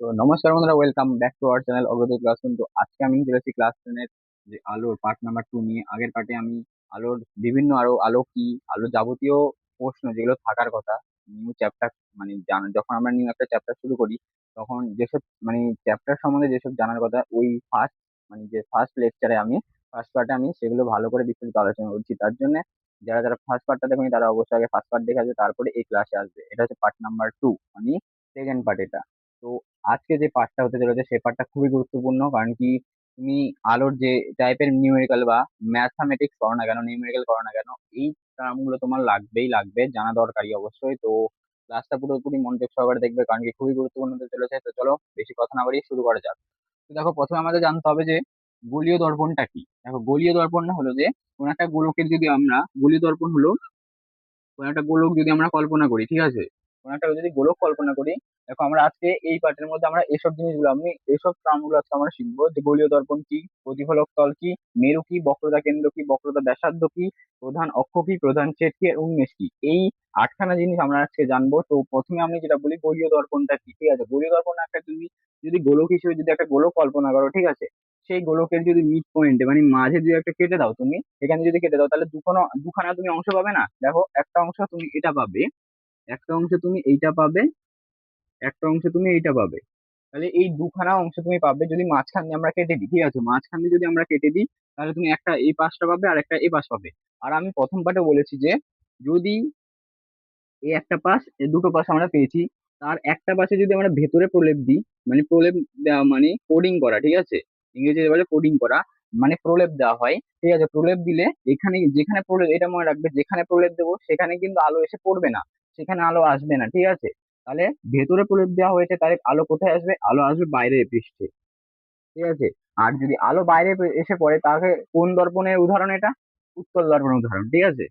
তো নমস্কার বন্ধুরা, welcome back to our channel Agradoot classroom. তো আজকে আমি চলেছি ক্লাস 10-এর যে আলোর পার্ট নাম্বার 2 নিয়ে। আগের পার্টে আমি আলোর বিভিন্ন আলো কি, আলো যাবতীয় প্রশ্ন যেগুলো থাকার কথা, নিউ চ্যাপ্টার মানে যখন আমরা নিউ একটা চ্যাপ্টার শুরু করি তখন যেসব চ্যাপ্টার সম্বন্ধে যেসব জানার কথা, ওই ফার্স্ট যে ফার্স্ট লেকচারে আমি ফার্স্ট পার্টে আমি সেগুলো ভালো করে বিস্তারিত আলোচনা করছি। তার জন্য যারা যারা ফার্স্ট পার্টটা দেখেনি তারা অবশ্যই আগে ফার্স্ট পার্ট দেখে আসবে, তারপরে এই ক্লাসে আসবে। এটা হচ্ছে পার্ট নাম্বার 2, মানে সেকেন্ড পার্ট এটা। তো আজকে যে পার্টটা হতে চলেছে সেই পার্টটা খুবই গুরুত্বপূর্ণ, কারণ কি তুমি আলোর যে টাইপের নিউমেরিক্যাল বা ম্যাথামেটিক্স করো না কেন, নিউমেরিক্যাল করো না কেন, এই টার্মগুলো তোমার লাগবেই লাগবে, জানা দরকারি অবশ্যই। তো ক্লাসটা পুরোপুরি মনোযোগ সহকারে দেখবে, কারণ কি খুবই গুরুত্বপূর্ণ হতে চলেছে। তো চলো বেশি কথা না বাড়িয়ে শুরু করা যাক। তো দেখো, প্রথমে আমাদের জানতে হবে যে গোলীয় দর্পণটা কি। দেখো, গোলীয় দর্পণ হলো যে কোন একটা গোলকের যদি আমরা, গোলীয় দর্পণ হলো কোনো একটা গোলক যদি আমরা কল্পনা করি, ঠিক আছে, কোনো একটা যদি গোলক কল্পনা করি। দেখো, আমরা আজকে এই পার্টের মধ্যে আমরা এসব জিনিসগুলো, আমি এইসব টার্মগুলো আজকে আমরা শিখবো, যে গোলীয় দর্পণ কি, প্রতিফলক তল কি, মেরু কি, বক্রতা কেন্দ্র কি, বক্রতা ব্যাসার্ধ কি, প্রধান অক্ষ কি, প্রধান ছেদ কি, আর উন্মেষ কি, এই আটখানা জিনিস আমরা আজকে জানবো। তো প্রথমে আমি যেটা বলি, গোলীয় দর্পণটা কি। ঠিক আছে, গোলীয় দর্পণ একটা, তুমি যদি গোলক হিসেবে যদি একটা গোলক কল্পনা করো, ঠিক আছে, সেই গোলকের যদি মিড পয়েন্টে মানে মাঝে যদি একটা কেটে দাও, তুমি এখানে যদি কেটে দাও, তাহলে দুখানা দুখানা তুমি অংশ পাবে না। দেখো, একটা অংশ তুমি এটা পাবে, একটা অংশ তুমি এইটা পাবে, একটা অংশ তুমি এইটা পাবে। তাহলে এই দুখানা অংশ তুমি পাবে যদি মাঝখান দিয়ে আমরা কেটে দিই। ঠিক আছে, মাঝখান দিয়ে যদি আমরা কেটে দিই, তাহলে তুমি একটা এই পাশটা পাবে আর একটা এই পাশ পাবে। আর আমি প্রথম পার্টে বলেছি যে যদি এই একটা পাশ, এই দুটো পাশ আমরা পেয়েছি, তার একটা পাশে যদি আমরা ভেতরে প্রলেপ দিই, মানে প্রলেপ দেওয়া মানে কোডিং করা, ঠিক আছে, ইংরেজিতে বলে কোডিং করা, মানে প্রলেপ দেওয়া হয়। ঠিক আছে, প্রলেপ দিলে এখানে যেখানে প্রলেপ, এটা মনে রাখবে, যেখানে প্রলেপ দেবো সেখানে কিন্তু আলো এসে পড়বে না, সেখানে আলো আসবে না। ঠিক আছে, তাহলে ভেতরে প্রলেপ দেওয়া হয়েছে, তাহলে আলো কোথায় আসবে? আলো আসবে বাইরের পৃষ্ঠে। ঠিক আছে, আর যদি আলো বাইরে এসে পড়ে, তাহলে কোন দর্পণের উদাহরণ এটা? উত্তল দর্পণের উদাহরণ। ঠিক আছে,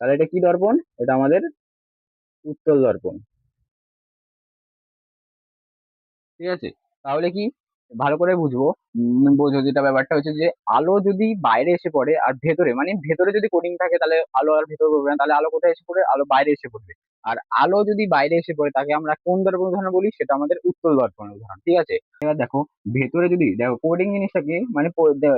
তাহলে এটা কি দর্পণ? এটা আমাদের উত্তল দর্পণ। ঠিক আছে, তাহলে কি, ভালো করে বুঝবো, বোঝো, যেটা ব্যাপারটা হচ্ছে যে আলো যদি বাইরে এসে পড়ে আর ভেতরে, মানে ভেতরে যদি কোডিং থাকে, তাহলে আলো আর ভেতরে পড়বে না, তাহলে আলো কোথায় এসে পড়বে? আলো বাইরে এসে পড়বে। আর আলো যদি বাইরে এসে পড়ে, তাকে আমরা কোন দর্পণ উদাহরণ বলি? সেটা আমাদের উত্তল দর্পণের উদাহরণ। ঠিক আছে, এবার দেখো, ভেতরে যদি দেখো কোডিং জিনিসটা কি, মানে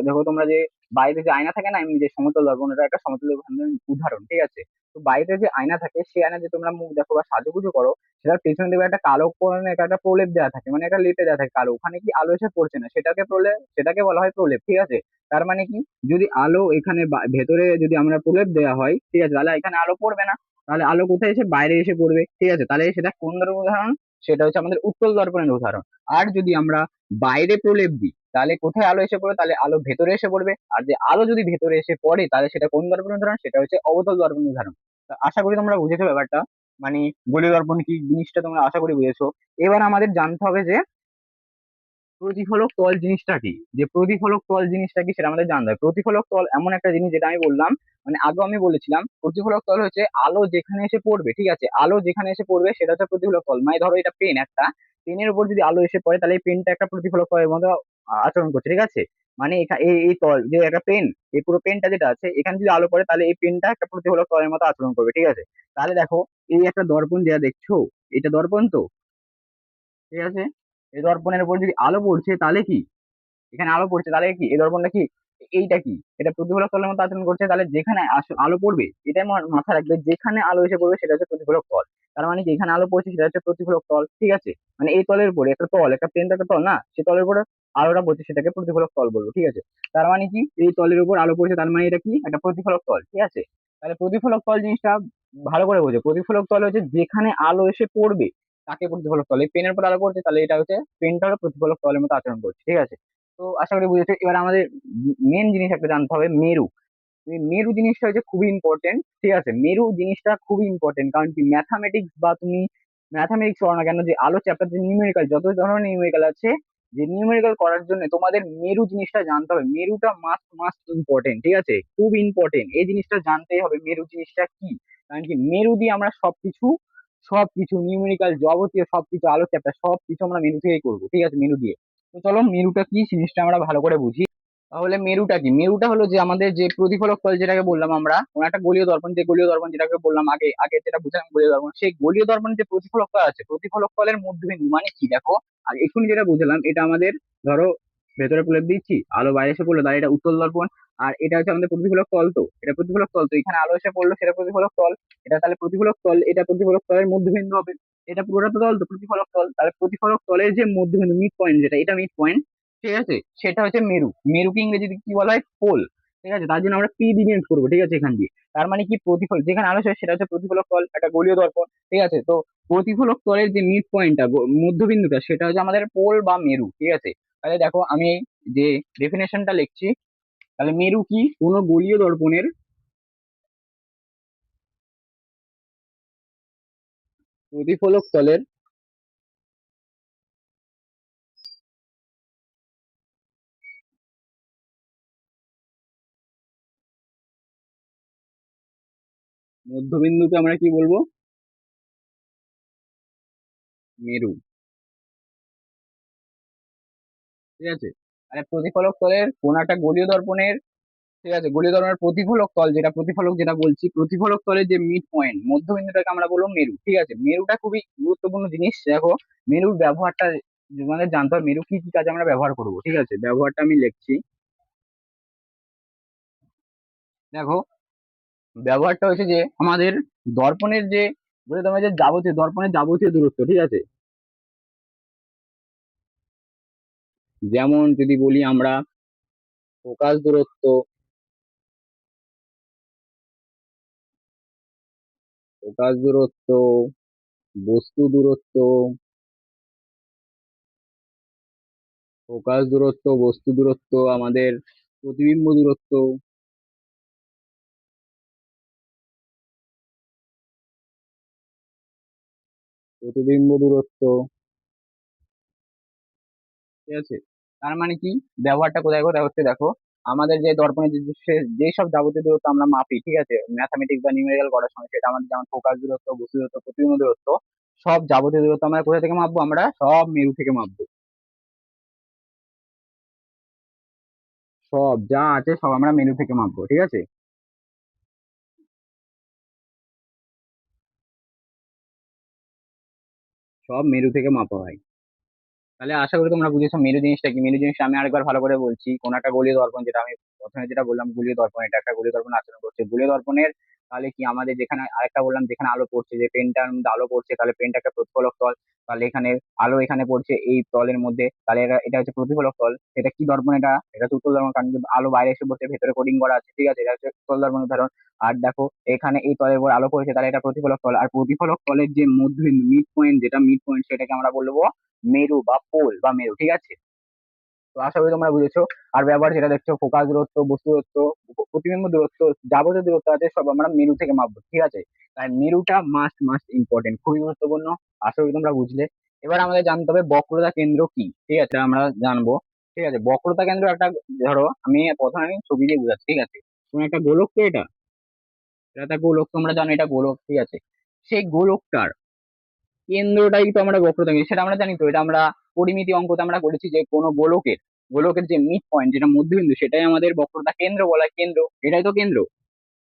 দেখো তোমরা যে বাইরে যে আয়না থাকে না, এমনি যে সমতল দর্পণ, এটা একটা সমতল দর্পণের উদাহরণ। ঠিক আছে, তো বাইরে যে আয়না থাকে, সেই আয়না যে তোমরা মুখ দেখো বা সাজুগুজু করো, সেটার পেছনে দেখবে একটা কালো কোণে একটা প্রলেপ দেওয়া থাকে, মানে একটা লেপে দেওয়া থাকে কালো, ওখানে কি আলো এসে পড়ছে না, সেটাকে প্রলেপ, সেটাকে বলা হয় প্রলেপ। ঠিক আছে, তার মানে কি, যদি আলো এখানে ভেতরে যদি আমরা প্রলেপ দেওয়া হয়, ঠিক আছে, তাহলে এখানে আলো পড়বে না, তাহলে আলো কোথায় এসে? বাইরে এসে পড়বে। ঠিক আছে, তাহলে সেটা কোন ধরনের উদাহরণ? সেটা হচ্ছে আমাদের উত্তল দর্পণের উদাহরণ। আর যদি আমরা বাইরে প্রলেপ দিই, তাহলে কোথায় আলো এসে পড়বে? তাহলে আলো ভেতরে এসে পড়বে। আর যে আলো যদি ভেতরে এসে পড়ে, তাহলে সেটা কোন দর্পণের উদাহরণ? সেটা হচ্ছে অবতল দর্পণের উদাহরণ। তো আশা করি তোমরা বুঝেছো ব্যাপারটা, মানে গোলীয় দর্পণ কি জিনিসটা তোমরা আশা করি বুঝেছো। এবার আমাদের জানতে হবে যে প্রতিফলক তল জিনিসটা কি। যে প্রতিফলক তল জিনিসটা কি সেটা আমাদের জানতে হবে। প্রতিফলক তল এমন একটা জিনিস, যেটা আমি বললাম, মানে আগে আমি বলেছিলাম, প্রতিফলক তল হচ্ছে আলো যেখানে এসে পড়বে। ঠিক আছে, আলো যেখানে এসে পড়বে সেটা হচ্ছে প্রতিফলক তল। মানে ধরো এটা পেন, একটা পেনের উপর যদি আলো এসে পড়ে, তাহলে এই পেনটা একটা প্রতিফলক তলের মতো আচরণ করছে। ঠিক আছে, মানে এই এই তল যে একটা পেন, এই পুরো পেনটা যেটা আছে, এখানে যদি আলো পড়ে, তাহলে এই পেনটা একটা প্রতিফলক তলের মতো আচরণ করবে। ঠিক আছে, তাহলে দেখো, এই একটা দর্পণ যেটা দেখছো, এটা দর্পণ তো। ঠিক আছে, এই দর্পণের উপর যদি আলো পড়ছে, তাহলে কি, এখানে আলো পড়ছে, তাহলে কি এই দর্পণটা কি, এইটা কি, এটা প্রতিফলক তলের মতো আচরণ করছে। তাহলে যেখানে আলো পড়বে, এটাই মাথায় রাখবে, যেখানে আলো এসে পড়বে সেটা হচ্ছে প্রতিফলক তল। তার মানে যেখানে আলো পড়ছে সেটা হচ্ছে প্রতিফলক তল। ঠিক আছে, মানে এই তলের উপরে একটা তল, একটা প্লেন একটা তল না, সে তলের উপরে আলোটা পড়ছে, সেটাকে প্রতিফলক তল বলবো। ঠিক আছে, তার মানে কি, এই তলের উপর আলো পড়ছে, তার মানে এটা কি, একটা প্রতিফলক তল। ঠিক আছে, তাহলে প্রতিফলক তল জিনিসটা ভালো করে বোঝো। প্রতিফলক তল হচ্ছে যেখানে আলো এসে পড়বে, তাকে প্রতিফলক তল। এই পেনের উপর আলো পড়ছে, তাহলে এটা হচ্ছে পেনটা হলো প্রতিফলক তলের মতো আচরণ করছে। ঠিক আছে, তো আশা করি বুঝেছো। এবার আমাদের মেন জিনিস একটা জানতে হবে, মেরু। এই মেরু জিনিসটা হচ্ছে খুবই ইম্পর্টেন্ট। ঠিক আছে, মেরু জিনিসটা খুবই ইম্পর্টেন্ট, কারণ কি, ম্যাথামেটিক্স বা তুমি ম্যাথামেটিক্স পড়ো না কেন, যে আলো চ্যাপ্টার, যে নিউমেরিক্যাল, যত ধরনের নিউমেরিক্যাল আছে, যে নিউমেরিক্যাল করার জন্য তোমাদের মেরু জিনিসটা জানতে হবে। মেরুটা মাস্ট মাস্ট ইম্পর্টেন্ট। ঠিক আছে, খুব ইম্পর্টেন্ট, এই জিনিসটা জানতেই হবে, মেরু জিনিসটা কি। কারণ কি, মেরু দিয়ে আমরা সবকিছু, সবকিছু নিউমেরিক্যাল যাবতীয় সবকিছু, আলো চ্যাপ্টার সবকিছু আমরা মেরু থেকেই করবো। ঠিক আছে, মেরু দিয়ে। তো চলো, মেরুটা কি জিনিসটা আমরা ভালো করে বুঝি। তাহলে মেরুটা কি? মেরুটা হলো যে আমাদের যে প্রতিফলক তল যেটাকে বললাম আমরা, কোন একটা গোলীয় দর্পণ, যে গোলীয় দর্পণ যেটাকে বললাম আগে আগে যেটা বুঝলাম গোলীয় দর্পণ, সেই গোলীয় দর্পণের যে প্রতিফলক তল আছে, প্রতিফলক তলের মধ্যবিন্দু মানে কি দেখো। আর এক্ষুনি যেটা বুঝলাম, এটা আমাদের ধরো ভেতরে প্রলেপ দিচ্ছি, আলো বাইরে এসে পড়লো, তাহলে এটা উত্তল দর্পণ। আর এটা হচ্ছে আমাদের প্রতিফলক তল, তো এটা প্রতিফলক তল, তো এখানে আলো এসে পড়লো, সেটা প্রতিফলক তল। এটা তাহলে প্রতিফলক তল, এটা প্রতিফলক তলের মধ্যবিন্দু হবে। এটা পুরোটা তো তল, তো প্রতিফলক তল, তাহলে প্রতিফলক তলের যে মধ্যবিন্দু মিড পয়েন্ট যেটা, এটা মিড পয়েন্ট, ঠিক আছে, সেটা হচ্ছে মেরু। মেরুকে ইংরেজিতে কি বলা হয়? পোল। ঠিক আছে, তার জন্য আমরা পি দিয়ে ডিনোট করবো, ঠিক আছে, এখান দিয়ে। তার মানে কি, প্রতিফল যেখানে আলো হয় সেটা হচ্ছে প্রতিফলক তল, একটা গোলীয় দর্পণ, ঠিক আছে। তো প্রতিফলক তলের যে মিড পয়েন্টটা, মধ্যবিন্দুটা, সেটা হচ্ছে আমাদের পোল বা মেরু, ঠিক আছে। তাহলে দেখো আমি যে ডেফিনেশনটা লিখছি, তাহলে মেরু কি? কোনো গোলীয় দর্পণের প্রতিফলক তলের মধ্যবিন্দুকে আমরা কি বলবো? মেরু, ঠিক আছে। আর প্রতিফলক তলের কোন একটা গোলীয় দর্পণের, ঠিক আছে, গোলীয় দর্পণের প্রতিফলক তল, যেটা প্রতিফলক যেটা বলছি, প্রতিফলক তলের যে মিড পয়েন্ট মধ্যবিন্দুটাকে আমরা বলবো মেরু, ঠিক আছে। মেরুটা খুবই গুরুত্বপূর্ণ জিনিস, দেখো মেরুর ব্যবহারটা মানে জানতে হবে, মেরু কি কি কাজে আমরা ব্যবহার করবো, ঠিক আছে। ব্যবহারটা আমি লিখছি, দেখো ব্যবহারটা হচ্ছে যে আমাদের দর্পণের যে, বলে তোমার যে যাবতীয় দর্পণের যাবতীয় দূরত্ব, ঠিক আছে। যেমন যদি বলি আমরা ফোকাস দূরত্ব, ফোকাস দূরত্ব, বস্তু দূরত্ব, ফোকাস দূরত্ব, বস্তু দূরত্ব, আমাদের প্রতিবিম্ব দূরত্ব, প্রতিবিম্ব দূরত্ব, ঠিক আছে। তার মানে কি, ব্যবহারটা কোথায় কোথায় হচ্ছে দেখো, আমাদের যে দর্পণের যে সব যাবতীয় দূরত্ব আমরা মাপি, ঠিক আছে, ম্যাথামেটিক্স বা নিউমেরিক্যাল করার সময়, সেটা আমাদের যেমন ফোকাস দূরত্ব, বস্তু দূরত্ব, প্রতিবিম্ব দূরত্ব, সব যাবতীয় দূরত্ব আমরা কোথা থেকে মাপবো? আমরা সব মেরু থেকে মাপবো। সব যা আছে সব আমরা মেরু থেকে মাপবো, ঠিক আছে। সব মেরু থেকে মাপা হয়। তাহলে আশা করি তোমরা বুঝেছো মেরু জিনিসটা কি। মেরু জিনিসটা আমি আরেকবার ভালো করে বলছি, কোন একটা গোলীয় দর্পণ, যেটা আমি প্রথমে যেটা বললাম গোলীয় দর্পণ, এটা একটা গোলীয় দর্পণ আচরণ করছে। গোলীয় দর্পণের তাহলে কি, আমাদের যেখানে আরেকটা বললাম, যেখানে আলো পড়ছে, যে পেনটার মধ্যে আলো পড়ছে, তাহলে পেনটা একটা প্রতিফলক তল। তাহলে এখানে আলো এখানে পড়ছে এই তলের মধ্যে, তাহলে এটা এটা হচ্ছে প্রতিফলক তল। এটা কি দর্পণ? এটা হচ্ছে উত্তল দর্পণ, কারণ কি আলো বাইরে এসে পড়ছে, ভেতরে কোডিং করা আছে, ঠিক আছে, এটা হচ্ছে উত্তল দর্পণ উদাহরণ। আর দেখো এখানে এই তলের উপর আলো পড়েছে, তাহলে এটা প্রতিফলক তল। আর প্রতিফলক তলের যে মধ্যবিন্দু মিড পয়েন্ট, যেটা মিড পয়েন্ট, সেটাকে আমরা বলবো মেরু বা পোল বা মেরু, ঠিক আছে। তো আশা করি তোমরা বুঝেছো। আর ব্যবহার যেটা দেখছো, ফোকাস দূরত্ব, বস্তু দূরত্ব, প্রতিবিম্ব দূরত্ব, যাবতীয় দূরত্ব আছে সব আমরা মেরু থেকে মাপবো, ঠিক আছে। তাই মেরুটা মাস্ট মাস্ট ইম্পর্টেন্ট, খুবই গুরুত্বপূর্ণ। আশা করি তোমরা বুঝলে। এবার আমাদের জানতে হবে বক্রতা কেন্দ্র কি, ঠিক আছে, আমরা জানবো। ঠিক আছে, বক্রতা কেন্দ্র একটা, ধরো আমি প্রথমে আমি ছবি দিয়ে বোঝাচ্ছি, ঠিক আছে। তুমি একটা গোলক, তো এটা একটা গোলক, তোমরা জানো এটা গোলক, ঠিক আছে। সেই গোলকটার কেন্দ্রটাই তো আমরা বক্রতা কেন্দ্র, সেটা আমরা জানি তো, এটা আমরা পরিমিতি অঙ্কতে আমরা করেছি, যে কোনো গোলকের গোলকের যে মিড পয়েন্ট, যেটা মধ্যবিন্দু, সেটাই আমাদের বক্রতা কেন্দ্র বলা হয়। কেন্দ্র, এটাই তো কেন্দ্র।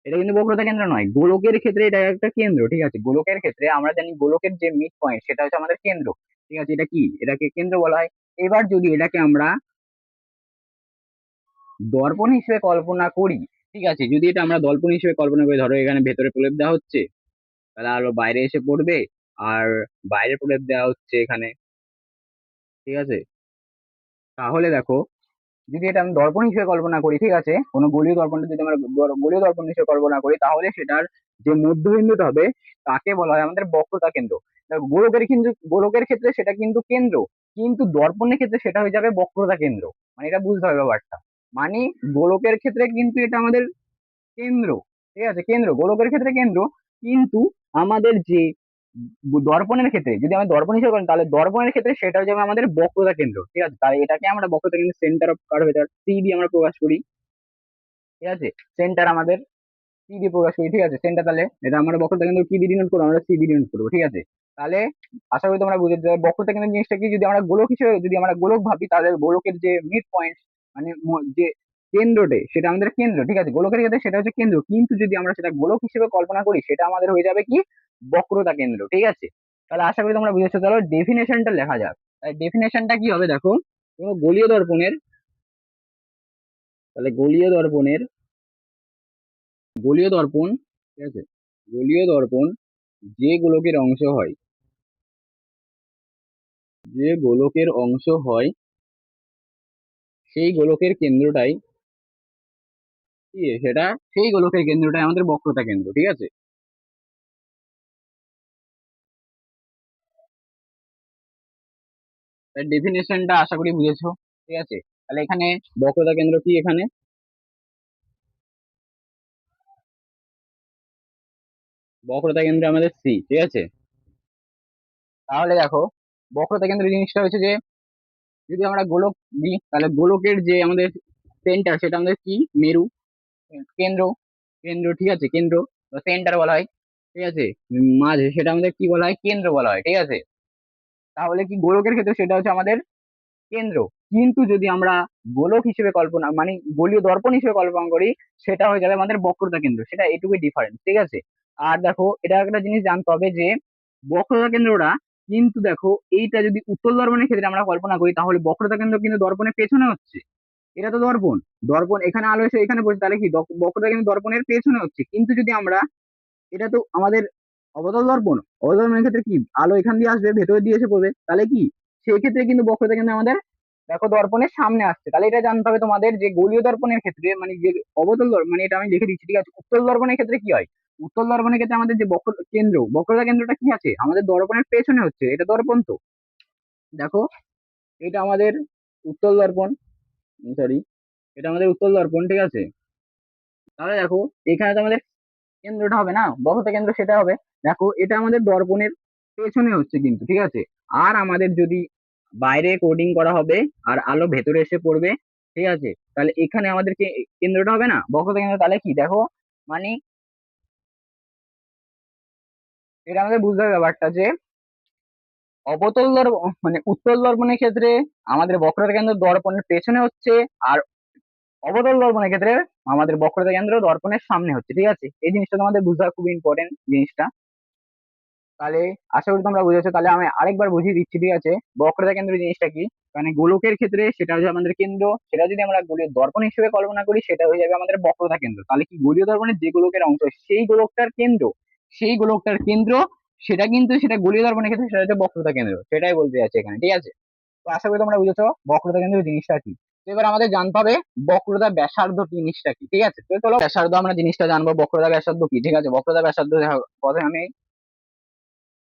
এটা কিন্তু বক্রতা কেন্দ্র নয়, গোলকের ক্ষেত্রে এটা একটা কেন্দ্র, ঠিক আছে। গোলকের ক্ষেত্রে আমরা জানি গোলকের যে মিড পয়েন্ট, সেটা হচ্ছে আমাদের কেন্দ্র, ঠিক আছে। এটা কি? এটাকে কেন্দ্র বলা হয়। এবার যদি এটাকে আমরা দর্পণ হিসেবে কল্পনা করি, ঠিক আছে, যদি এটা আমরা দর্পণ হিসেবে কল্পনা করি, ধরো এখানে ভেতরে প্রলেপ দেওয়া হচ্ছে, তাহলে আলো বাইরে এসে পড়বে, আর বাইরে প্রলেপ দেওয়া হচ্ছে এখানে, ঠিক আছে। তাহলে দেখো, যদি এটা আমি দর্পণ হিসেবে কল্পনা করি, ঠিক আছে, কোনো গোলীয় দর্পণটা যদি আমরা গোলীয় দর্পণ হিসেবে কল্পনা করি, তাহলে সেটার যে মধ্যবিন্দুটা হবে, তাকে বলা হয় আমাদের বক্রতা কেন্দ্র। দেখো, গোলকের ক্ষেত্রে সেটা কিন্তু কেন্দ্র, কিন্তু দর্পণের ক্ষেত্রে সেটা হয়ে যাবে বক্রতা কেন্দ্র। মানে এটা বুঝতে হবে ব্যাপারটা। মানে গোলকের ক্ষেত্রে কিন্তু এটা আমাদের কেন্দ্র, ঠিক আছে, কেন্দ্র, গোলকের ক্ষেত্রে কেন্দ্র। কিন্তু আমাদের যে দর্পণের ক্ষেত্রে, যদি আমরা দর্পণ হিসেবে করি, তাহলে দর্পণের ক্ষেত্রে সেটা হচ্ছে আমাদের বক্রতা কেন্দ্র, ঠিক আছে। তাহলে এটাকে আমরা বক্রতা কেন্দ্র, সেন্টার অফ কার্ভেচার, সি দিয়ে আমরা প্রকাশ করি, ঠিক আছে। সেন্টার আমাদের সি দিয়ে প্রকাশ করি, ঠিক আছে, সেন্টার। তাহলে এটা আমরা বক্রতা কেন্দ্র কি দিয়ে ডিনোট করবো? আমরা সি দিয়ে ডিনোট করবো, ঠিক আছে। তাহলে আশা করি তোমরা বুঝে যাবে বক্রতা কেন্দ্র জিনিসটা কি। যদি আমরা গোলক হিসেবে, যদি আমরা গোলক ভাবি, তাহলে গোলকের যে মিড পয়েন্ট, মানে যে কেন্দ্রটে সেটা আমাদের কেন্দ্র, ঠিক আছে, গোলকের ক্ষেত্রে সেটা হচ্ছে কেন্দ্র, কিন্তু যদি আমরা সেটা গোলক হিসেবে কল্পনা করি সেটা আমাদের হয়ে যাবে কি বক্রতা কেন্দ্র, ঠিক আছে। তাহলে আশা করি তোমরা বুঝেছো। তাহলে ডেফিনেশনটা লেখা যাক। ডেফিনেশনটা কি হবে দেখো, কোনো গোলীয় দর্পণের, তাহলে গোলীয় দর্পণ, ঠিক আছে, গোলীয় দর্পণ যে গোলকের অংশ হয়, যে গোলকের অংশ হয় সেই গোলকের কেন্দ্রটাই কি, সেটা সেই গোলকের কেন্দ্রটাই আমাদের বক্রতা কেন্দ্র, ঠিক আছে। তার ডেফিনেশনটা আশা করি বুঝেছো, ঠিক আছে। তাহলে এখানে বক্রতা কেন্দ্র কি, এখানে বক্রতা কেন্দ্র আমাদের সি, ঠিক আছে। তাহলে দেখো বক্রতা কেন্দ্র জিনিসটা হচ্ছে যে যদি আমরা গোলক দিই তাহলে গোলকের যে আমাদের সেন্টার সেটা আমাদের কি মেরু, কেন্দ্র, কেন্দ্র, ঠিক আছে, কেন্দ্র বা সেন্টার বলা হয়, ঠিক আছে। মাঝে সেটা আমাদের কি বলা হয়, কেন্দ্র বলা হয়, ঠিক আছে। তাহলে কি গোলকের ক্ষেত্রে সেটা হচ্ছে আমাদের কেন্দ্র, কিন্তু যদি আমরা গোলক হিসেবে কল্পনা মানে গোলীয় দর্পণ হিসেবে কল্পনা করি সেটা হয়ে যাবে আমাদের বক্রতা কেন্দ্র, সেটা এটুকুই ডিফারেন্স, ঠিক আছে। আর দেখো এটা একটা জিনিস জানতে হবে যে বক্রতা কেন্দ্রটা কিন্তু দেখো এইটা যদি উত্তল দর্পণের ক্ষেত্রে আমরা কল্পনা করি তাহলে বক্রতা কেন্দ্র কিন্তু দর্পণের পেছনে হচ্ছে, এটা তো দর্পণ, দর্পণ এখানে আলো এসে এখানে পড়ছে, তাহলে কি বক্রতা কিন্তু দর্পণের পেছনে হচ্ছে। কিন্তু যদি আমরা, এটা তো আমাদের অবতল দর্পণ, অবতল দর্পণের ক্ষেত্রে কি আলো এখান দিয়ে আসবে ভেতর দিয়ে এসে পড়বে, তাহলে কি সেই ক্ষেত্রে কিন্তু বক্রতা কিন্তু আমাদের দেখো দর্পণের সামনে আসছে। তাহলে এটা জানতে হবে তোমাদের যে গোলীয় দর্পণের ক্ষেত্রে মানে যে অবতল মানে এটা আমি লিখে দিচ্ছি, ঠিক আছে। উত্তল দর্পণের ক্ষেত্রে কি হয়, উত্তল দর্পণের ক্ষেত্রে আমাদের যে কেন্দ্র বক্রতা কেন্দ্রটা কি আছে আমাদের দর্পণের পেছনে হচ্ছে, এটা দর্পণ তো। দেখো এটা আমাদের উত্তল দর্পণ, সরি, এটা আমাদের উত্তল দর্পণ, ঠিক আছে। তাহলে দেখো এখানে তো আমাদের কেন্দ্রটা হবে না বক্রতা কেন্দ্র, সেটা হবে, দেখো এটা আমাদের দর্পণের পেছনে হচ্ছে কিন্তু, ঠিক আছে। আর আমাদের যদি বাইরে কোডিং করা হবে আর আলো ভেতরে এসে পড়বে, ঠিক আছে, তাহলে এখানে আমাদের কেন্দ্রটা হবে না বক্রতা কেন্দ্র, তাহলে কি দেখো মানে এটা আমাদের বুঝতে হবে ব্যাপারটা যে অবতল মানে উত্তল দর্পণের ক্ষেত্রে আমাদের বক্রতা কেন্দ্র দর্পণের পেছনে হচ্ছে, আর অবতল দর্পণের ক্ষেত্রে আমাদের বক্রতা কেন্দ্র দর্পণের সামনে হচ্ছে, ঠিক আছে। এই জিনিসটা তোমাদের বুঝা খুব ইম্পর্টেন্ট জিনিসটা। তাহলে আশা করি তোমরা বুঝেছো। তাহলে আমি আরেকবার বুঝিয়ে দিচ্ছি, ঠিক আছে, বক্রতা কেন্দ্র জিনিসটা কি। মানে গোলকের ক্ষেত্রে সেটা হচ্ছে আমাদের কেন্দ্র, সেটা যদি আমরা গোলীয় দর্পণ হিসেবে কল্পনা করি সেটা হয়ে যাবে আমাদের বক্রতা কেন্দ্র। তাহলে কি গোলীয় দর্পণের যে গোলকের অংশ সেই গোলকটার কেন্দ্র, সেই গোলকটার কেন্দ্র সেটা কিন্তু সেটা গোলীয় দর্পণের ক্ষেত্রে সেটা হচ্ছে বক্রতা কেন্দ্র, সেটাই বলতে যাচ্ছে এখানে, ঠিক আছে। তো আশা করি তোমরা বুঝেছো বক্রতা কেন্দ্র জিনিসটা কি। তো এবার আমাদের জানতে হবে বক্রতা ব্যাসার্ধ জিনিসটা কি, ঠিক আছে। তো চলো ব্যাসার্ধ আমরা জিনিসটা জানবো, বক্রতা ব্যাসার্ধ কি, ঠিক আছে। বক্রতা ব্যাসার্ধ দেখো, প্রথমে আমি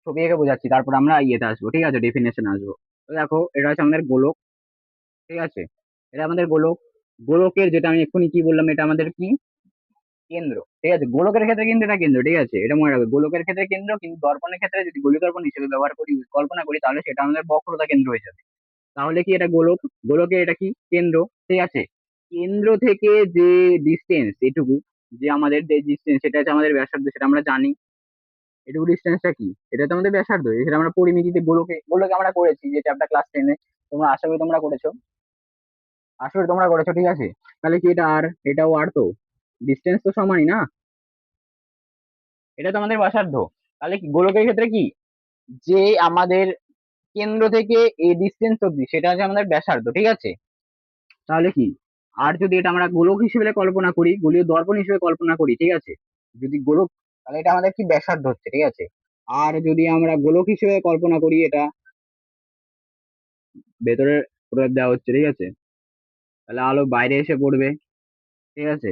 ছবি এঁকে বোঝাচ্ছি তারপর আমরা ইয়েতে আসবো, ঠিক আছে, ডেফিনেশন আসবো। তো দেখো এটা হচ্ছে আমাদের গোলক, ঠিক আছে, এটা আমাদের গোলক, গোলকের যেটা আমি এক্ষুনি কি বললাম এটা আমাদের কি কেন্দ্র, ঠিক আছে। গোলকের ক্ষেত্রে কিন্তু এটা কেন্দ্র, ঠিক আছে, এটা মনে রাখবে গোলকের ক্ষেত্রে কেন্দ্র, কিন্তু দর্পণের ক্ষেত্রে যদি গোলীয় দর্পণ হিসেবে ব্যবহার করি কল্পনা করি তাহলে সেটা আমাদের বক্রতা কেন্দ্র হয়ে যাবে। তাহলে কি এটা গোলক, গোলকের এটা কি কেন্দ্র, ঠিক আছে। কেন্দ্র থেকে যে ডিস্টেন্স এটুকু, যে আমাদের যে ডিস্টেন্স সেটা হচ্ছে আমাদের ব্যাসার্ধ, সেটা আমরা জানি। এটুকু ডিস্টেন্সটা কি, এটা তো আমাদের ব্যাসার্ধ, সেটা আমরা পরিমিতিতে গোলকে গোলকে আমরা করেছি যেটা আমরা ক্লাস 10-এ, তোমরা আশা করি তোমরা করেছো, আশা করি তোমরা করেছো, ঠিক আছে। তাহলে কি এটা আর এটাও আর, তো ডিস্টেন্স তো সমানই না, এটা তো আমাদের ব্যাসার্ধ। তাহলে কি গোলকের ক্ষেত্রে কি যে আমাদের কেন্দ্র থেকে এই ডিস্টেন্স অব্দি সেটা হচ্ছে আমাদের ব্যাসার্ধ, ঠিক আছে। তাহলে কি আর যদি এটা আমরা গোলক হিসেবে কল্পনা করি, গোলীয় দর্পণ হিসেবে কল্পনা করি, ঠিক আছে, যদি গোলক, তাহলে এটা আমাদের কি ব্যাসার্ধ হচ্ছে, ঠিক আছে। আর যদি আমরা গোলক হিসেবে কল্পনা করি এটা ভেতরে প্রলেপ দেওয়া হচ্ছে, ঠিক আছে, তাহলে আলো বাইরে এসে পড়বে, ঠিক আছে।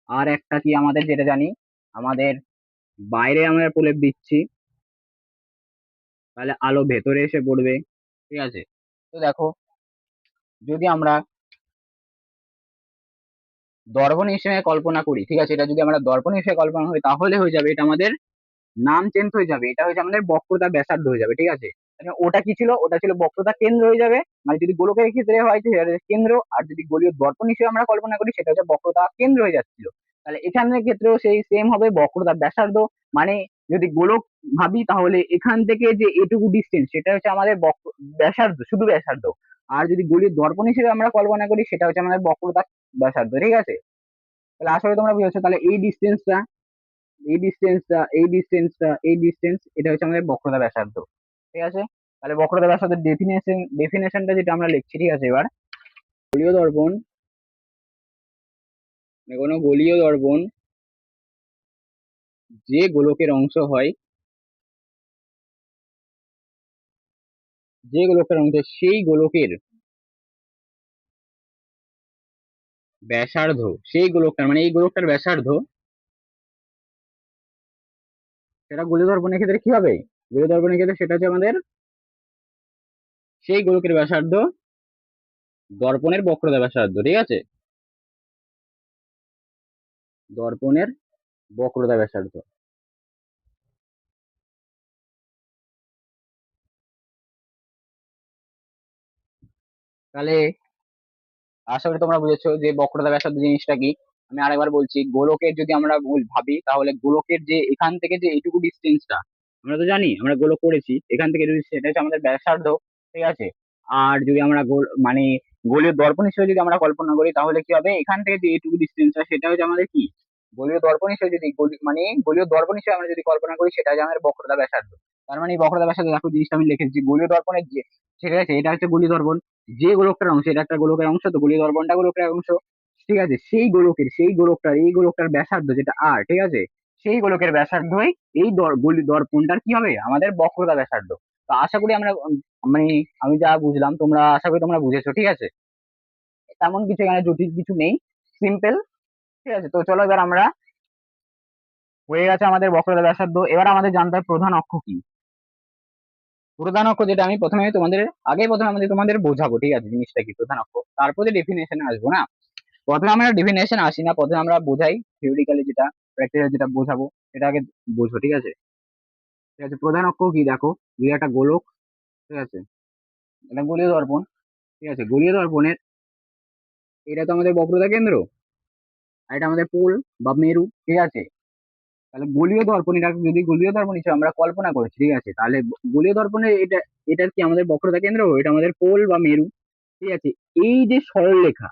আর একটা কি আমাদের যেটা জানি, আমাদের বাইরে আমরা প্রলেপ দিচ্ছি তাহলে আলো ভেতরে এসে পড়বে, ঠিক আছে। তো দেখো যদি আমরা দর্পণ হিসেবে কল্পনা করি, ঠিক আছে, এটা যদি আমরা দর্পণ হিসেবে কল্পনা করি তাহলে হয়ে যাবে এটা আমাদের নাম চেঞ্জ হয়ে যাবে, এটা হচ্ছে আমাদের বক্রতা ব্যাসার্ধ হয়ে যাবে, ঠিক আছে। মানে ওটা কি ছিল, ওটা ছিল বক্রতা কেন্দ্র হয়ে যাবে, মানে যদি গোলকের ক্ষেত্রে হয় সেটা হচ্ছে কেন্দ্র, আর যদি গোলীয় দর্পণ হিসেবে আমরা কল্পনা করি সেটা হচ্ছে বক্রতা কেন্দ্র হয়ে যাচ্ছিল। তাহলে এখানের ক্ষেত্রেও সেই সেম হবে বক্রতা ব্যাসার্ধ, মানে যদি গোলক ভাবি তাহলে এখান থেকে যে এটুকু ডিস্টেন্স সেটা হচ্ছে আমাদের ব্যাসার্ধ, শুধু ব্যাসার্ধ। আর যদি গোলীয় দর্পণ হিসেবে আমরা কল্পনা করি সেটা হচ্ছে আমাদের বক্রতা ব্যাসার্ধ, ঠিক আছে। তাহলে আশা করি তোমরা বুঝেছো। তাহলে এই ডিস্টেন্স এটা হচ্ছে আমাদের বক্রতা ব্যাসার্ধ, ঠিক আছে। তাহলে বক্রতা ব্যাসার্ধের ডেফিনেশনটা যেটা আমরা লিখছি, ঠিক আছে। এবার গোলীয় দর্পণ, মানে কোনো গোলীয় দর্পণ যে গোলকের অংশ হয়, যে গোলকের অংশ সেই গোলকের ব্যাসার্ধ, সেই গোলকটার মানে এই গোলকটার ব্যাসার্ধ, সেটা গোলীয় দর্পণের ক্ষেত্রে কি হবে? গোলীয় দর্পণের ক্ষেত্রে সেটা হচ্ছে আমাদের সেই গোলকের ব্যাসার্ধ দর্পণের বক্রতা ব্যাসার্ধ, ঠিক আছে। দর্পণের বক্রতা ব্যাসার্ধ। তাহলে আশা করি তোমরা বুঝেছো যে বক্রতা ব্যাসার্ধ জিনিসটা কি। আমি আরেকবার বলছি, গোলকের যদি আমরা ভাবি তাহলে গোলকের যে এখান থেকে যে এইটুকু ডিস্টেন্সটা, আমরা তো জানি আমরা গোলক করেছি, এখান থেকে যদি সেটা হচ্ছে আমাদের ব্যাসার্ধ, ঠিক আছে। আর যদি আমরা গোল মানে গোলীয় দর্পণ হিসেবে যদি আমরা কল্পনা করি তাহলে কি হবে, এখান থেকে যে এইটুকু ডিস্টেন্সটা সেটা হচ্ছে আমাদের কি, গোলীয় দর্পণ হিসেবে যদি মানে গোলীয় দর্পণ হিসেবে আমরা যদি কল্পনা করি সেটা হচ্ছে আমাদের বক্রতা ব্যাসার্ধ। তার মানে এই বক্রতা ব্যাসার্ধ দেখো জিনিসটা আমি লিখেছি, গোলীয় দর্পণের যে, ঠিক আছে, এটা হচ্ছে গোলীয় দর্পণ যে গোলকটার অংশ, এটা একটা গোলকের অংশ, তো গোলীয় দর্পণটা গোলকের অংশ, ঠিক আছে। সেই গোলকটার এই গোলকটার ব্যাসার্ধ যেটা আর, ঠিক আছে, সেই গোলকের ব্যাসার্ধই এই দর্পণটার কি হবে, আমাদের বক্রতা ব্যাসার্ধ। তো আশা করি আমরা মানে আমি যা বুঝলাম তোমরা আশা করি তোমরা বুঝেছো, ঠিক আছে। তেমন কিছু এখানে জটিল কিছু নেই, সিম্পল, ঠিক আছে। তো চলো এবার আমরা, হয়ে গেছে আমাদের বক্রতা ব্যাসার্ধ, এবার আমাদের জানতে হবে প্রধান অক্ষ কি। প্রধান অক্ষ যেটা আমি প্রথমে আমাদের তোমাদের বোঝাবো, ঠিক আছে, জিনিসটা কি প্রধান অক্ষ, তারপরে ডেফিনেশনে আসবো না। প্রথমে আমরা ডেফিনেশন আসি না, প্রথমে আমরা বোঝাই থিওরিক্যালি, যেটা প্র্যাকটিক্যালি যেটা বোঝাবো সেটা আগে বোঝো, ঠিক আছে। ঠিক আছে, প্রধান অক্ষ কি দেখো, যে একটা গোলক, ঠিক আছে, এটা গোলীয় দর্পণ, ঠিক আছে। গোলীয় দর্পণের এটা তো আমাদের বক্রতা কেন্দ্র, আর এটা আমাদের পোল বা মেরু, ঠিক আছে। তাহলে গোলীয় দর্পণ, এটা যদি গোলীয় দর্পণ হিসেবে আমরা কল্পনা করছি, ঠিক আছে, তাহলে গোলীয় দর্পণের এটার কি আমাদের বক্রতা কেন্দ্র, এটা আমাদের পোল বা মেরু, ঠিক আছে। এই যে সরলরেখা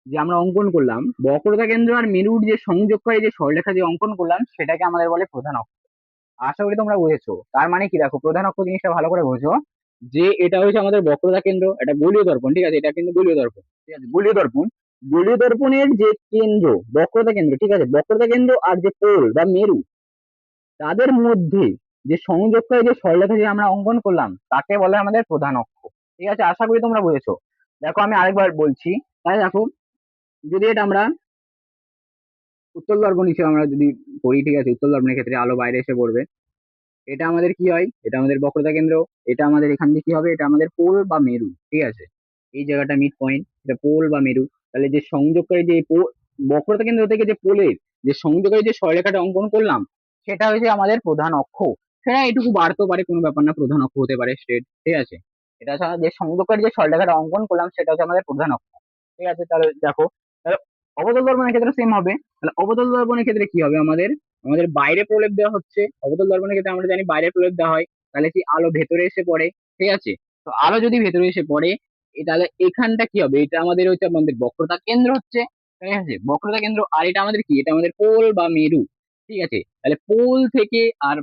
যে আমরা অঙ্কন করলাম, বক্রতা কেন্দ্র আর মেরুর যে সংযোগকারী যে সরলরেখা যে অঙ্কন করলাম সেটাকে আমাদের বলে প্রধান অক্ষ। আশা করি তোমরা বুঝেছো। তার মানে কি দেখো, প্রধান অক্ষ জিনিসটা ভালো করে বোঝো, যে এটা হচ্ছে আমাদের বক্রতা কেন্দ্র, এটা গোলীয় দর্পণ, ঠিক আছে, এটা কিন্তু গোলীয় দর্পণ, ঠিক আছে, গোলীয় দর্পণ। গোলীয় দর্পণের যে কেন্দ্র, বক্রতা কেন্দ্র, ঠিক আছে, বক্রতা কেন্দ্র আর যে পোল বা মেরু, তাদের মধ্যে যে সংযোগকারী যে সরলরেখা যে আমরা অঙ্কন করলাম তাকে বলে আমাদের প্রধান অক্ষ, ঠিক আছে। আশা করি তোমরা বুঝেছো। দেখো আমি আরেকবার বলছি, তাই দেখো, যদি এটা আমরা উত্তল দর্পণ হিসেবে আমরা যদি করি, ঠিক আছে, উত্তল দর্পণের ক্ষেত্রে আলো বাইরে এসে পড়বে, এটা আমাদের কি হয়, এটা আমাদের বক্রতা কেন্দ্র, এটা আমাদের এখান দিয়ে কি হবে, এটা আমাদের পোল বা মেরু, ঠিক আছে। এই জায়গাটা মিড পয়েন্ট, এটা পোল বা মেরু। তাহলে যে সংযোগকারী যে বক্রতা কেন্দ্র থেকে যে পোলের যে সংযোগকারী যে সরলরেখাটা অঙ্কন করলাম সেটা হচ্ছে আমাদের প্রধান অক্ষ। সেটা এটুকু বাড়তেও পারে, কোনো ব্যাপার না, প্রধান অক্ষ হতে পারে স্ট্রেট, ঠিক আছে। এটা হচ্ছে যে সংযোগকারী যে সরলরেখাটা অঙ্কন করলাম সেটা হচ্ছে আমাদের প্রধান অক্ষ, ঠিক আছে। তাহলে দেখো, তাহলে অবতল দর্পণের ক্ষেত্রে সেম হবে। তাহলে অবতল দর্পণের ক্ষেত্রে কি হবে, আমাদের আমাদের বাইরে প্রলেপ দেওয়া হচ্ছে, অবতল দর্পণের ক্ষেত্রে আমরা জানি বাইরে প্রলেপ দেওয়া হয়। তাহলে কি আলো ভেতরে এসে পড়ে, ঠিক আছে। তো আলো যদি ভেতরে এসে পড়ে, তাহলে এখানটা কি হবে, এটা আমাদের হচ্ছে আমাদের বক্রতা কেন্দ্র হচ্ছে, ঠিক আছে, বক্রতা কেন্দ্র। আর এটা আমাদের কি, এটা আমাদের পোল বা মেরু, ঠিক আছে। তাহলে পোল থেকে আর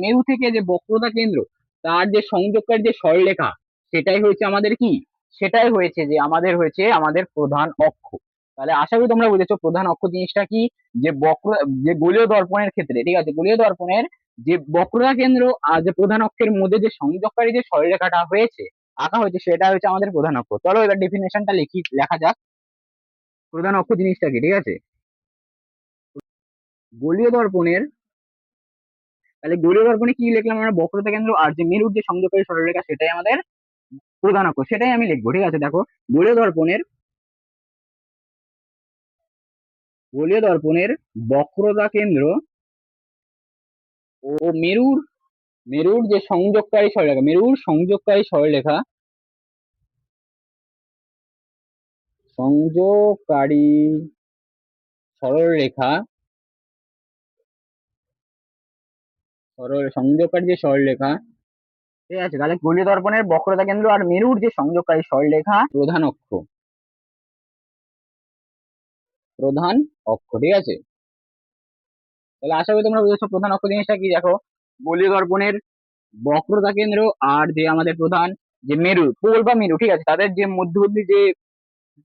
মেরু থেকে যে বক্রতা কেন্দ্র তার যে সংযোগকারী যে সরলরেখা সেটাই হয়েছে আমাদের কি, সেটাই হয়েছে যে আমাদের হয়েছে আমাদের প্রধান অক্ষ। তাহলে আশা করি তোমরা বুঝেছো প্রধান অক্ষ জিনিসটা কি, যে যে গোলীয় দর্পণের ক্ষেত্রে, ঠিক আছে, গোলীয় দর্পণের যে বক্রতা কেন্দ্র আর যে প্রধান অক্ষের মধ্যে যে সংযোগকারী যে সরলরেখাটা হয়েছে, আঁকা হয়েছে, সেটা হচ্ছে আমাদের প্রধান অক্ষ। চলো এবার ডেফিনেশনটা লেখা যাক, প্রধান অক্ষ জিনিসটা কি, ঠিক আছে। গোলীয় দর্পণের, তাহলে গোলীয় দর্পণে কি লিখলাম আমরা, বক্রতা কেন্দ্র আর যে মেরুর যে সংযোগকারী সরলরেখা সেটাই আমাদের প্রধান অক্ষ, সেটাই আমি লিখবো, ঠিক আছে। দেখো, গোলীয় দর্পণের গোলীয় দর্পণের বক্রতা কেন্দ্র ও মেরুর মেরুর যে সংযোগকারী সরলরেখা, মেরুর সংযোগকারী সরলরেখা, সংযোগকারী সরলরেখা সরল সংযোগকারী যে সরলরেখা, ঠিক আছে, তাহলে গোলীয় দর্পণের বক্রতা কেন্দ্র আর মেরুর যে সংযোগকারী সরলরেখা প্রধান অক্ষ, প্রধান অক্ষ, ঠিক আছে। তাহলে আশা করি তোমরা বুঝেছো প্রধান অক্ষ জিনিসটা কি। দেখো, গোলীয় দর্পণের বক্রতা কেন্দ্র আর যে আমাদের প্রধান যে মেরু, পোল বা মেরু, ঠিক আছে, তাদের যে মধ্যবর্তী যে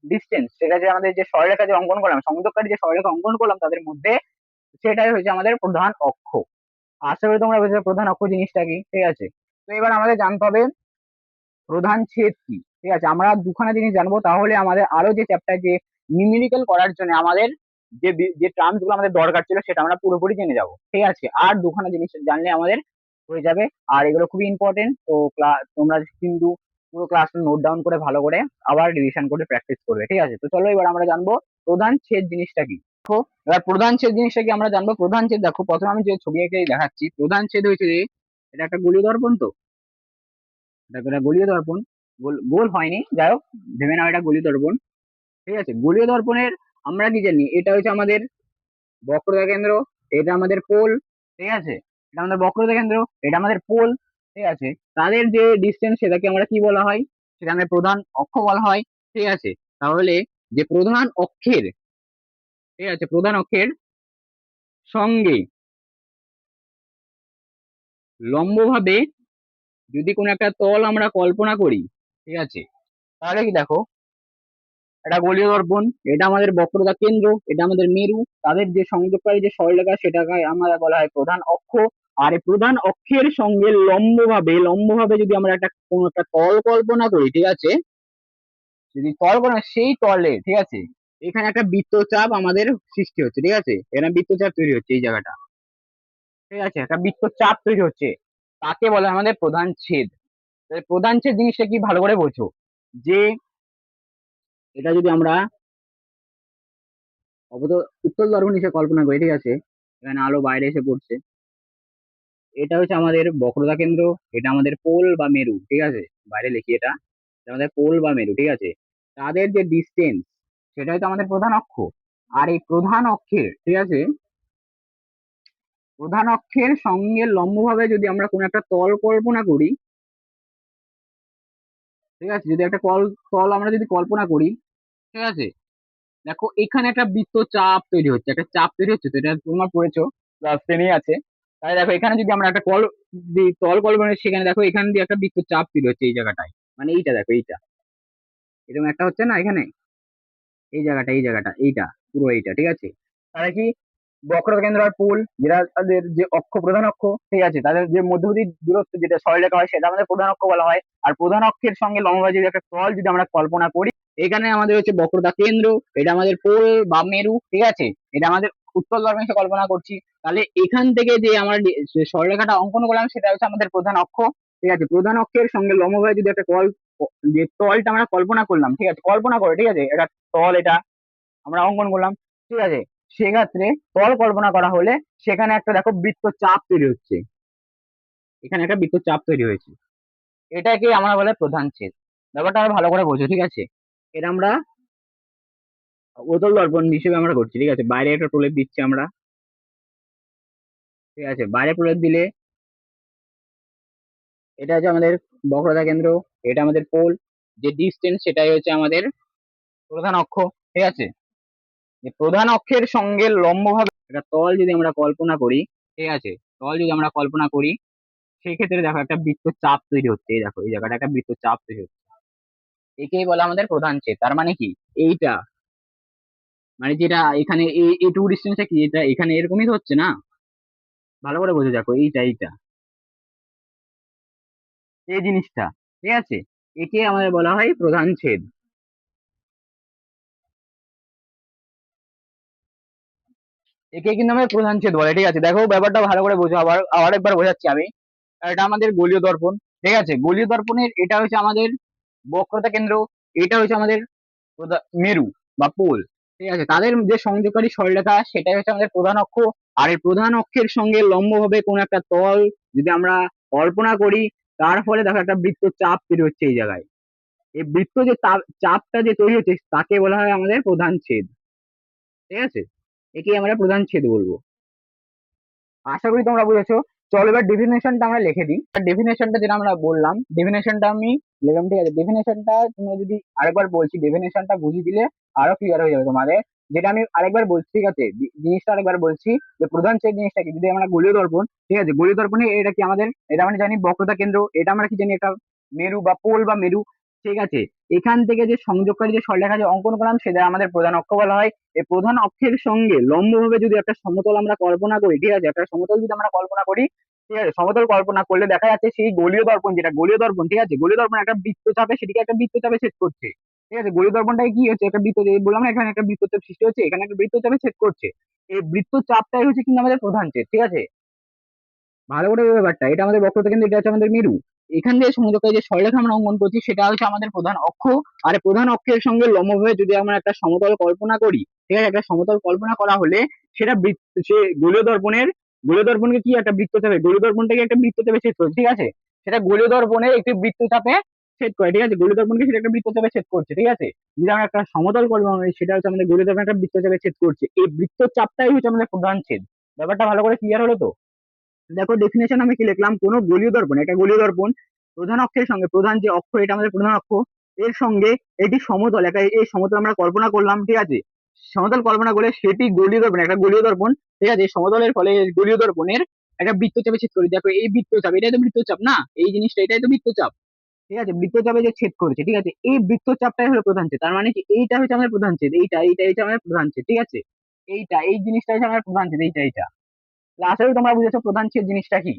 ডিস্টেন্স, সেটা যে আমাদের যে সরলরেখা যে অঙ্কন করলাম, সংযোগকারী যে সরলরেখা অঙ্কন করলাম তাদের মধ্যে, সেটাই হচ্ছে আমাদের প্রধান অক্ষ। আশা করি তোমরা বুঝেছো প্রধান অক্ষ জিনিসটা কি, ঠিক আছে। তো এবার আমাদের জানতে হবে প্রধান ছেদ কি, ঠিক আছে। আমরা দুখানা জিনিস জানবো, তাহলে আমাদের আরো যে চ্যাপ্টার যে নিউমেরিক্যাল করার জন্য আমাদের যে টার্মস গুলো আমাদের দরকার ছিল সেটা আমরা পুরোপুরি জেনে যাবো, ঠিক আছে। আর দুখানা জিনিস জানলে আমাদের হয়ে যাবে। আর এগুলো খুবই ইম্পর্টেন্ট, তো তোমরা কিন্তু পুরো ক্লাস নোট ডাউন করে ভালো করে আবার রিভিশন করে প্র্যাকটিস করবে, ঠিক আছে। তো চলো এবার আমরা জানবো প্রধান ছেদ জিনিসটা কি। দেখো, এবার প্রধান ছেদ জিনিসটা কি আমরা জানবো। প্রধান ছেদ, দেখো প্রথমে আমি যে ছবি এঁকে দেখাচ্ছি, প্রধান ছেদ হয়েছে যে এটা একটা গোলীয় দর্পণ, তো দেখো এটা গোলীয় দর্পণ, গোল গোল হয়নি, যাই হোক ভেবে নাও এটা গোলীয় দর্পণ, ঠিক আছে। গোলীয় দর্পণের আমরা কি জানি, এটা হচ্ছে আমাদের বক্রতা কেন্দ্র, এটা আমাদের পোল, ঠিক আছে। এটা আমাদের বক্রতা কেন্দ্র, এটা আমাদের পোল, ঠিক আছে। তাদের যে ডিস্টেন্স সেটাকে আমরা কি বলা হয়, সেটা আমাদের প্রধান অক্ষ বলা হয়, ঠিক আছে। তাহলে যে প্রধান অক্ষের, ঠিক আছে, প্রধান অক্ষের সঙ্গে লম্বভাবে যদি কোনো একটা তল আমরা কল্পনা করি, ঠিক আছে, তাহলে কি দেখো, এটা গোলীয় দর্পণ, এটা আমাদের বক্রতা কেন্দ্র, এটা আমাদের মেরু, তাদের যে সংযোগকারী যে সরলরেখা সেটাকে আমরা বলা হয় প্রধান অক্ষ। আর এই প্রধান অক্ষের সঙ্গে লম্বভাবে যদি আমরা একটা কোনো একটা তল কল্পনা করি, ঠিক আছে, যদি তল কল্পনা, সেই তলে, ঠিক আছে, এখানে একটা বৃত্তচাপ আমাদের সৃষ্টি হচ্ছে, ঠিক আছে, এখানে বৃত্তচাপ তৈরি হচ্ছে এই জায়গাটা, ঠিক আছে, একটা বৃত্তচাপ তৈরি হচ্ছে, তাকে বলে আমাদের প্রধান ছেদ। তাহলে প্রধান ছেদ জিনিসটা কি ভালো করে বোঝো, যে এটা যদি আমরা উত্তল দর্পণ হিসেবে কল্পনা করি, ঠিক আছে, এখানে আলো বাইরে এসে পড়ছে, এটা হচ্ছে আমাদের বক্রতা কেন্দ্র, এটা আমাদের পোল বা মেরু, ঠিক আছে, বাইরে লিখি এটা, এটা আমাদের পোল বা মেরু, ঠিক আছে। তাদের যে ডিস্টেন্স সেটা হচ্ছে আমাদের প্রধান অক্ষ। আর এই প্রধান অক্ষের, ঠিক আছে, প্রধান অক্ষের সঙ্গে লম্বভাবে যদি আমরা কোনো একটা তল কল্পনা করি, ঠিক আছে, যদি একটা তল আমরা যদি কল্পনা করি, ঠিক আছে, দেখো এখানে একটা বৃত্ত চাপ তৈরি হচ্ছে, একটা চাপ তৈরি হচ্ছে, তো এটা তোমরা পড়েছো, ক্লাস টেনে আছে। তাহলে দেখো এখানে যদি আমরা একটা তল কল্পনা করি, সেখানে দেখো এখানে দিয়ে একটা বৃত্ত চাপ তৈরি হচ্ছে এই জায়গাটায়, মানে এইটা দেখো, এইটা এরকম একটা হচ্ছে না এখানে, এই জায়গাটা এইটা, পুরো এইটা, ঠিক আছে। তাহলে কি বক্রতা কেন্দ্র আর পোল, যেটা তাদের যে অক্ষ, প্রধান অক্ষ, ঠিক আছে, তাদের যে মধ্যবর্তী দূরত্ব যেটা সরলরেখা হয় সেটা আমাদের প্রধান অক্ষ বলা হয়। আর প্রধান অক্ষের সঙ্গে লম্বভাবে যদি একটা তল যদি আমরা কল্পনা করি, এখানে আমাদের হচ্ছে বক্রতা কেন্দ্র, এটা আমাদের পোল বা মেরু, ঠিক আছে, এটা আমাদের উত্তল দর্পণ হিসেবে কল্পনা করছি। তাহলে এখান থেকে যে আমরা যে সরলরেখাটা অঙ্কন করলাম সেটা হচ্ছে আমাদের প্রধান অক্ষ, ঠিক আছে। প্রধান অক্ষের সঙ্গে লম্বভাবে যদি একটা যে তলটা আমরা কল্পনা করলাম, ঠিক আছে, কল্পনা করে, ঠিক আছে, এটা তল, এটা আমরা অঙ্কন করলাম, ঠিক আছে। সেক্ষেত্রে তল কল্পনা করা হলে সেখানে একটা দেখো বৃত্ত চাপ তৈরি হচ্ছে, এখানে একটা বৃত্ত চাপ তৈরি হয়েছে, এটাকে আমরা বলে প্রধান ছেদ। ব্যাপারটা আরো ভালো করে বোঝো, ঠিক আছে। এটা আমরা অতল দর্পণ হিসেবে আমরা করছি, ঠিক আছে, বাইরে একটা প্রলেপ দিচ্ছি আমরা, ঠিক আছে, বাইরে প্রলেপ দিলে এটা হচ্ছে আমাদের বক্রতা কেন্দ্র, এটা আমাদের পোল, যে ডিস্টেন্স সেটাই হচ্ছে আমাদের প্রধান অক্ষ, ঠিক আছে। যে প্রধান অক্ষের সঙ্গে লম্বভাবে একটা তল যদি আমরা কল্পনা করি, ঠিক আছে, তল যদি আমরা কল্পনা করি, সেই ক্ষেত্রে দেখো একটা বৃত্ত চাপ তৈরি হচ্ছে, এই দেখো এই জায়গাটা একটা বৃত্ত চাপ তৈরি হচ্ছে, একেই বলে আমাদের প্রধান ছেদ। তার মানে কি, এইটা মানে যেটা এখানে এইটুকু ডিস্টেন্সটা কি, এটা এখানে এরকমই তো হচ্ছে না, ভালো করে বোঝো, দেখো এইটা এই জিনিসটা, ঠিক আছে, একে আমাদের বলা হয় প্রধান ছেদ, একে কিন্তু আমাদের প্রধান ছেদ বলে, ঠিক আছে। দেখো ব্যাপারটা ভালো করে বোঝো, আবার আবার একবার বোঝাচ্ছি আমি। এটা আমাদের গোলীয় দর্পণ, ঠিক আছে, গোলীয় দর্পণের এটা হচ্ছে আমাদের বক্রতা কেন্দ্র, এটা হচ্ছে আমাদের মেরু বা পোল, ঠিক আছে। তাদের যে সংযোগকারী সরলরেখা সেটাই হচ্ছে আমাদের প্রধান অক্ষ। আর এই প্রধান অক্ষের সঙ্গে লম্বভাবে কোন একটা তল যদি আমরা কল্পনা করি, তার ফলে দেখো একটা বৃত্ত চাপ তৈরি হচ্ছে এই জায়গায়, এই বৃত্ত যে চাপটা যে তৈরি হচ্ছে তাকে বলা হয় আমাদের প্রধান ছেদ, ঠিক আছে, একে আমরা প্রধান ছেদ বলবো। আশা করি তোমরা বুঝেছো। চলো এবার ডেফিনেশনটা আমরা লিখে দিই। ডেফিনেশনটা যেটা আমরা বললাম, ডেফিনেশনটা আমি লিখলাম, ঠিক আছে। ডেফিনেশনটা তুমি যদি আরেকবার বলছি, ডেফিনেশনটা বুঝিয়ে দিলে আরো ক্লিয়ার হয়ে যাবে তোমাদের। যেটা আমি আরেকবার বলছি, ঠিক আছে, জিনিসটা আরেকবার বলছি, যে প্রধান ছেদ জিনিসটা কি, যদি আমরা গোলীয় দর্পণ, ঠিক আছে, গোলীয় দর্পণে এটা কি আমাদের, এটা আমরা জানি বক্রতা কেন্দ্র, এটা আমরা কি জানি, একটা মেরু বা পোল বা মেরু, ঠিক আছে। এখান থেকে যে সংযোগকারী যে সরলরেখা যে অঙ্কন করলাম সেটা আমাদের প্রধান অক্ষ বলা হয়। এই প্রধান অক্ষের সঙ্গে লম্বভাবে যদি একটা সমতল আমরা কল্পনা করি, ঠিক আছে, একটা সমতল যদি আমরা কল্পনা করি, ঠিক আছে, সমতল কল্পনা করলে দেখা যাচ্ছে সেই গোলীয় দর্পণ, যেটা গোলীয় দর্পণ, ঠিক আছে, গোলীয় দর্পণ একটা বৃত্তচাপে, সেটিকে একটা বৃত্তচাপে ছেদ করছে, ঠিক আছে। গোলীয় দর্পণটাই কি হচ্ছে, একটা বৃত্ত, যে বললাম না এখানে একটা বৃত্তচাপ সৃষ্টি হচ্ছে, এখানে একটা বৃত্তচাপে ছেদ করছে। এই বৃত্তচাপটাই হচ্ছে কিন্তু আমাদের প্রধান ছেদ, ঠিক আছে। ভালো করে ওই ব্যাপারটা, এটা আমাদের বক্রতা কেন্দ্র, এটা হচ্ছে আমাদের মেরু। এখান দিয়ে সংযোগকারী যে সরলরেখা আমরা অঙ্কন করছি সেটা হচ্ছে আমাদের প্রধান অক্ষ। আর এই প্রধান অক্ষের সঙ্গে লম্বভাবে যদি আমরা একটা সমতল কল্পনা করি, ঠিক আছে, একটা সমতল কল্পনা করা হলে সেটা সে গোলীয় দর্পণের, গোলীয় দর্পণকে কি একটা বৃত্তচাপে, গোলীয় দর্পণটাকে একটা বৃত্তচাপে ছেদ করে, ঠিক আছে। সেটা গোলীয় দর্পণের একটি বৃত্তচাপে ছেদ করে, ঠিক আছে, গোলীয় দর্পণকে সেটা একটা বৃত্তচাপে ছেদ করছে, ঠিক আছে। যদি আমরা একটা সমতল কল্পনা করি সেটা হচ্ছে আমাদের গোলীয় দর্পণ একটা বৃত্তচাপে ছেদ করছে, এই বৃত্তচাপটাই হচ্ছে আমাদের প্রধান ছেদ। ব্যাপারটা ভালো করে ক্লিয়ার হলো তো? দেখো ডেফিনেশন আমি কি লিখলাম, কোন গোলীয় দর্পণ, একটা গোলীয় দর্পণ প্রধান অক্ষের সঙ্গে, প্রধান যে অক্ষ এটা আমাদের প্রধান অক্ষ, এর সঙ্গে এটি সমতল, একটা এই সমতল আমরা কল্পনা করলাম, ঠিক আছে। সমতল কল্পনা করে সেটি গোলীয় দর্পণ, একটা গোলীয় দর্পণ, ঠিক আছে, এই সমতলের ফলে এই গোলীয় দর্পণের একটা বৃত্তচাপে ছেদ করি। দেখো এই বৃত্তচাপ, এটাই তো বৃত্তচাপ না, এই জিনিসটা এটাই তো বৃত্তচাপ, ঠিক আছে, বৃত্তচাপে যে ছেদ করেছে, ঠিক আছে, এই বৃত্তচাপটাই হলো প্রধান ছেদ। তার মানে কি এইটা হচ্ছে আমাদের প্রধান ছেদ, এইটা হচ্ছে আমাদের প্রধান ছেদ, ঠিক আছে। এই জিনিসটা হচ্ছে আমাদের প্রধান ছেদ, এইটা। আশা করি তোমরা বুঝেছো প্রধান ছেদ জিনিসটা কি।